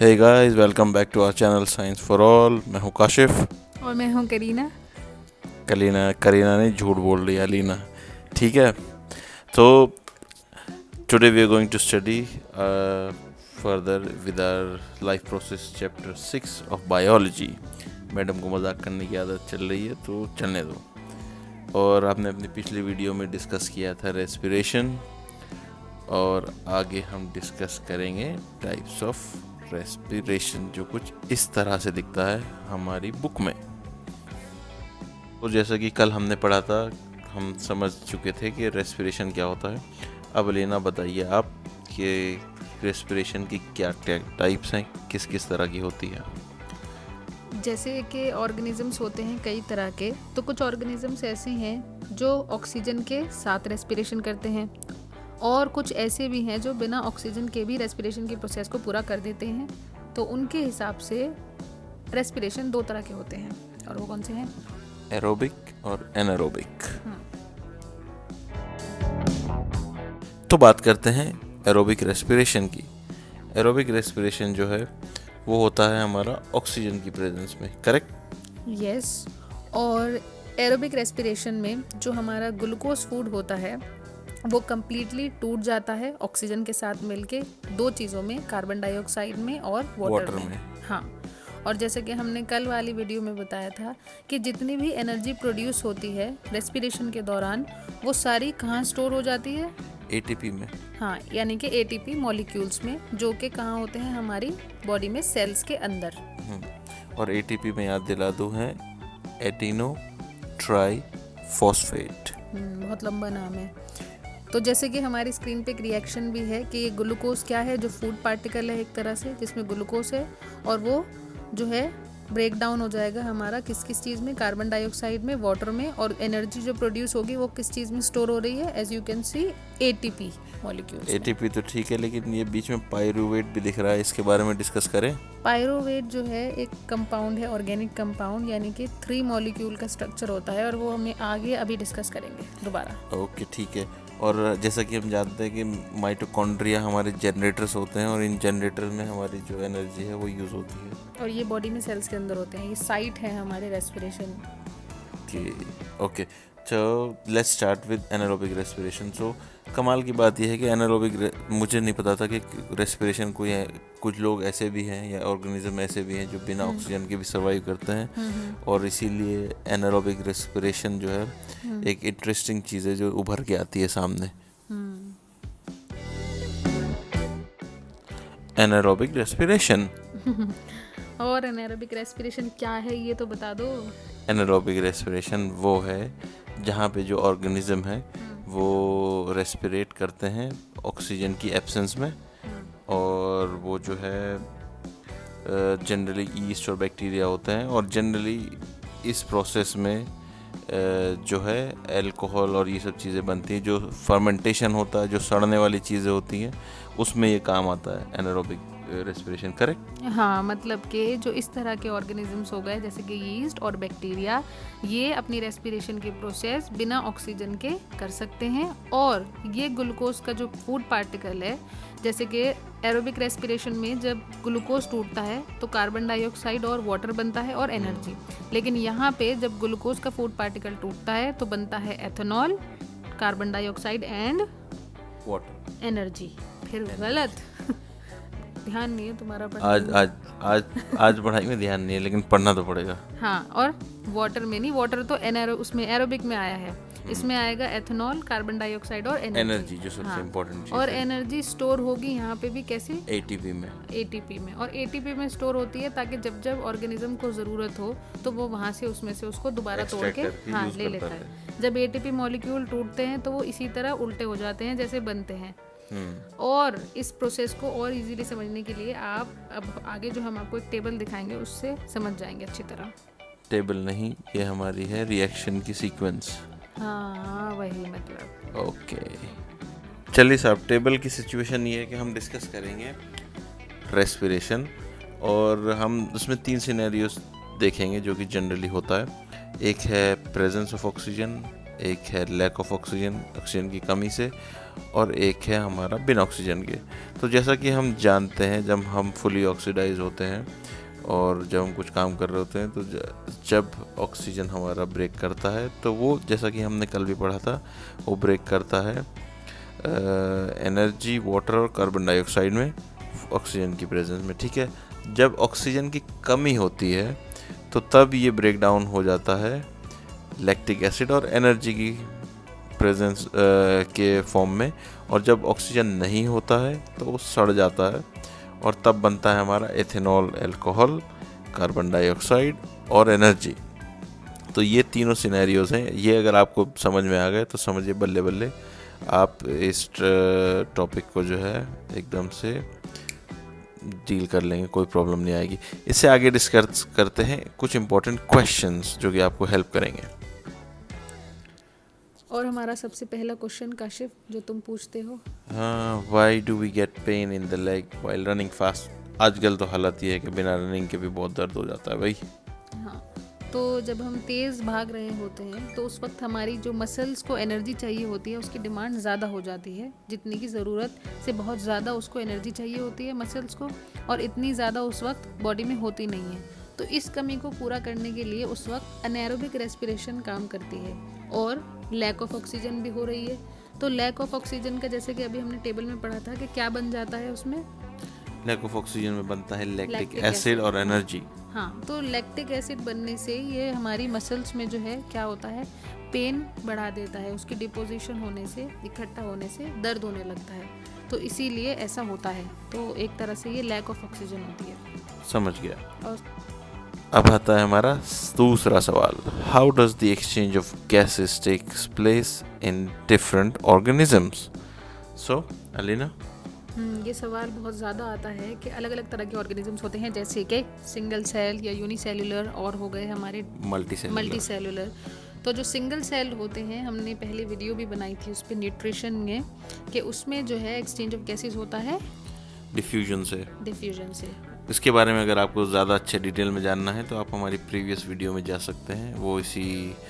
Hey guys, welcome back to our channel science for all. मैं हूँ काशिफ। और मैं हूँ करीना। करीना नहीं, झूठ बोल रही है अलीना। ठीक है, तो today we are going to study further with our life process chapter 6 of biology. Madam को मजाक करने की आदत चल रही है तो चलने दो। और आपने अपनी पिछली वीडियो में डिस्कस किया था रेस्पिरेशन, और आगे हम डिस्कस करेंगे टाइप्स ऑफ रेस्पिरेशन, जो कुछ इस तरह से दिखता है हमारी बुक में। तो जैसा कि कल हमने पढ़ा था, हम समझ चुके थे कि रेस्पिरेशन क्या होता है। अब लेना बताइए आप कि रेस्पिरेशन की क्या टाइप्स हैं, किस किस तरह की होती है। जैसे कि ऑर्गेनिजम्स होते हैं कई तरह के, तो कुछ ऑर्गेनिजम्स ऐसे हैं जो ऑक्सीजन के साथ रेस्पिरेशन करते हैं, और कुछ ऐसे भी हैं जो बिना ऑक्सीजन के भी रेस्पिरेशन की प्रोसेस को पूरा कर देते हैं। तो उनके हिसाब से रेस्पिरेशन दो तरह के होते हैं, और वो कौन से हैं? एरोबिक और एनारोबिक। तो बात करते हैं एरोबिक रेस्पिरेशन की। एरोबिक रेस्पिरेशन जो है वो होता है हमारा ऑक्सीजन की प्रेजेंस में, करेक्ट? यस। और एरोबिक रेस्पिरेशन में जो हमारा ग्लूकोज फूड होता है वो कम्प्लीटली टूट जाता है ऑक्सीजन के साथ मिलके दो चीज़ों में, कार्बन डाइऑक्साइड में और वाटर में। हाँ, और जैसे कि हमने कल वाली वीडियो में बताया था कि जितनी भी एनर्जी प्रोड्यूस होती है रेस्पिरेशन के दौरान, वो सारी कहाँ स्टोर हो जाती है? एटीपी में। हाँ, यानी कि एटीपी मॉलिक्यूल्स में, जो कि कहाँ होते हैं? हमारी बॉडी में सेल्स के अंदर। और एटीपी में याद दिला दूँ है एटिनो ट्राई फॉस्फेट। बहुत लंबा नाम है। तो जैसे कि हमारी स्क्रीन पे एक रिएक्शन भी है कि ग्लूकोज क्या है, जो फूड पार्टिकल है एक तरह से, जिसमें ग्लूकोज है, और वो जो है ब्रेक डाउन हो जाएगा हमारा किस किस चीज़ में? कार्बन डाइऑक्साइड में, वाटर में, और एनर्जी जो प्रोड्यूस होगी वो किस चीज़ में स्टोर हो रही है? As you can see ATP molecules. ATP तो ठीक है, लेकिन ये बीच में पायरूवेट भी दिख रहा है, इसके बारे में डिस्कस करें। पायरूवेट जो है एक कंपाउंड है, ऑर्गेनिक कंपाउंड, यानी कि 3 मॉलिक्यूल का स्ट्रक्चर होता है, और वो हमें आगे अभी डिस्कस करेंगे दोबारा। ओके, ठीक है। और जैसा कि हम जानते हैं कि माइटोकॉन्ड्रिया हमारे जनरेटर्स होते हैं, और इन जनरेटर में हमारी जो एनर्जी है वो यूज़ होती है। और ये बॉडी में सेल्स के अंदर होते हैं, ये साइट है हमारे रेस्पिरेशन कि ओके, तो let's start with anaerobic respiration. So कमाल की बात यह है कि एनारोबिक, मुझे नहीं पता था कि रेस्पिरेशन कोई है, कुछ लोग ऐसे भी हैं या ऑर्गेनिज्म ऐसे भी हैं जो बिना ऑक्सीजन के भी सर्वाइव करते हैं। और इसीलिए एनारोबिक रेस्पिरेशन जो है एक इंटरेस्टिंग चीज़ है जो उभर के आती है सामने। Anaerobic respiration. और एनारोबिक रेस्पिरेशन क्या है ये तो बता दो। एनारोबिक रेस्पिरेशन वो है जहाँ पे जो ऑर्गेनिज्म है वो रेस्पिरेट करते हैं ऑक्सीजन की एब्सेंस में, और वो जो है जनरली ईस्ट और बैक्टीरिया होते हैं। और जनरली इस प्रोसेस में जो है अल्कोहल और ये सब चीज़ें बनती हैं, जो फर्मेंटेशन होता है, जो सड़ने वाली चीज़ें होती हैं, उसमें ये काम आता है एनारोबिक रेस्पिरेशन, करेक्ट? हाँ, मतलब कि जो इस तरह के ऑर्गेनिजम्स हो गए जैसे कि यीस्ट और बैक्टीरिया, ये अपनी रेस्पिरेशन की प्रोसेस बिना ऑक्सीजन के कर सकते हैं। और ये ग्लूकोज का जो फूड पार्टिकल है, जैसे कि एरोबिक रेस्पिरेशन में जब ग्लूकोज टूटता है तो कार्बन डाइऑक्साइड और वाटर बनता है और एनर्जी। लेकिन यहाँ पे जब ग्लूकोज का फूड पार्टिकल टूटता है तो बनता है ethanol, carbon dioxide and water, energy. फिर गलत ध्यान नहीं है तुम्हारा आज आज आज आज पढ़ाई में ध्यान नहीं है, लेकिन पढ़ना तो पड़ेगा। हाँ, और वाटर में नहीं, वाटर तो उसमें एरोबिक में आया है, इसमें आएगा एथेनॉल, कार्बन डाइऑक्साइड और एनर्जी जो सबसे इम्पोर्टेंट चीज़ और है। एनर्जी स्टोर होगी यहाँ पे भी कैसे? एटीपी में। एटीपी में। और एटीपी में स्टोर होती है ताकि जब जब ऑर्गेनिज्म को ज़रूरत हो तो वो वहाँ से उसमें से उसको दोबारा तोड़ के हाँ ले लेता है। जब एटीपी मॉलिक्यूल टूटते हैं तो वो इसी तरह उल्टे हो जाते हैं जैसे बनते हैं। और इस प्रोसेस को और इजीली समझने के लिए आप अब आगे जो हम आपको एक टेबल दिखाएंगे उससे समझ जाएंगे अच्छी तरह। टेबल नहीं, ये हमारी है रिएक्शन की सीक्वेंस। हाँ, वही मतलब। ओके, चलिए साहब, टेबल की सिचुएशन ये है कि हम डिस्कस करेंगे रेस्पिरेशन, और हम उसमें 3 सिनेरियोस देखेंगे जो कि जनरली होता है। एक है प्रेजेंस ऑफ ऑक्सीजन, एक है लैक ऑफ ऑक्सीजन, ऑक्सीजन की कमी से, और एक है हमारा बिना ऑक्सीजन के। तो जैसा कि हम जानते हैं, जब हम फुली ऑक्सीडाइज होते हैं और जब हम कुछ काम कर रहे होते हैं, तो जब ऑक्सीजन हमारा ब्रेक करता है, तो वो जैसा कि हमने कल भी पढ़ा था, वो ब्रेक करता है एनर्जी, वाटर और कार्बन डाइऑक्साइड में ऑक्सीजन की प्रेजेंस में। ठीक है, जब ऑक्सीजन की कमी होती है तो तब ये ब्रेक डाउन हो जाता है लैक्टिक एसिड और एनर्जी की प्रेजेंस के फॉर्म में, और जब ऑक्सीजन नहीं होता है तो वो सड़ जाता है और तब बनता है हमारा एथेनॉल, अल्कोहल, कार्बन डाइऑक्साइड और एनर्जी। तो ये तीनों सिनेरियोज हैं। ये अगर आपको समझ में आ गए तो समझिए बल्ले बल्ले आप इस टॉपिक को जो है एकदम से डील कर लेंगे, कोई प्रॉब्लम नहीं आएगी। इससे आगे डिस्कस करते हैं कुछ इंपॉर्टेंट क्वेश्चंस जो कि आपको हेल्प करेंगे। और हमारा सबसे पहला क्वेश्चन काशिफ जो तुम पूछते हो, why do we get pain in the leg while running fast. आजकल तो हालत ये है कि बिना रनिंग के भी बहुत दर्द हो जाता है भाई। हाँ, तो जब हम तेज़ भाग रहे होते हैं तो उस वक्त हमारी जो मसल्स को एनर्जी चाहिए होती है उसकी डिमांड ज़्यादा हो जाती है, जितनी की ज़रूरत से बहुत ज़्यादा उसको एनर्जी चाहिए होती है मसल्स को, और इतनी ज़्यादा उस वक्त बॉडी में होती नहीं है। तो इस कमी को पूरा करने के लिए उस वक्त अनएरोबिक रेस्पिरेशन काम करती है और लैक ऑफ ऑक्सीजन भी हो रही है। तो लैक ऑफ ऑक्सीजन का जैसे कि अभी हमने टेबल में पढ़ा था कि क्या बन जाता है उसमें, लैक ऑफ ऑक्सीजन में बनता है लैक्टिक लैक्टिक एसिड और एनर्जी। हाँ, तो लैक्टिक एसिड बनने से ये हमारी मसल्स में जो है क्या होता है, पेन बढ़ा देता है, उसकी डिपोजिशन होने से, इकट्ठा होने से दर्द होने लगता है। तो इसीलिए ऐसा होता है। तो एक तरह से ये लैक ऑफ ऑक्सीजन होती है। समझ गया। और अब आता है हमारा दूसरा सवाल, how does the exchange of gases takes place in different organisms. So Alina, ये सवाल बहुत ज़्यादा आता है कि अलग अलग तरह के ऑर्गेनिजम्स होते हैं, जैसे कि सिंगल सेल या यूनिसेल्युलर, और हो गए हमारे मल्टी सेलुलर। तो जो सिंगल सेल होते हैं, हमने पहले वीडियो भी बनाई थी उस पर न्यूट्रिशन में, कि उसमें जो है एक्सचेंज ऑफ गैसेस होता है डिफ्यूजन से। इसके बारे में अगर आपको ज़्यादा अच्छे डिटेल में जानना है तो आप हमारी प्रीवियस वीडियो में जा सकते हैं, वो इसी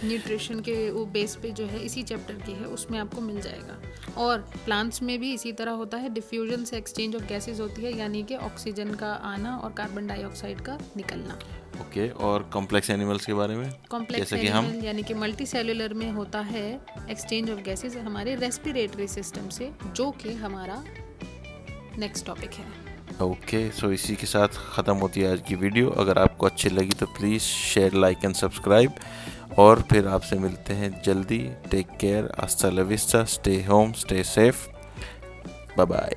न्यूट्रिशन के वो बेस पे जो है इसी चैप्टर की है, उसमें आपको मिल जाएगा। और प्लांट्स में भी इसी तरह होता है, डिफ्यूजन से एक्सचेंज ऑफ गैसेस होती है, यानी कि ऑक्सीजन का आना और कार्बन डाइऑक्साइड का निकलना। ओके, और कॉम्प्लेक्स एनिमल्स के बारे में, कॉम्प्लेक्स एनिमल यानी कि मल्टी सेलुलर में होता है एक्सचेंज ऑफ गैसेस हमारे रेस्पिरेटरी सिस्टम से, जो कि हमारा नेक्स्ट टॉपिक है। ओके, सो इसी के साथ ख़त्म होती है आज की वीडियो। अगर आपको अच्छी लगी तो please share, like and subscribe, और फिर आपसे मिलते हैं जल्दी। टेक केयर, हasta la vista, stay home, stay safe, bye bye.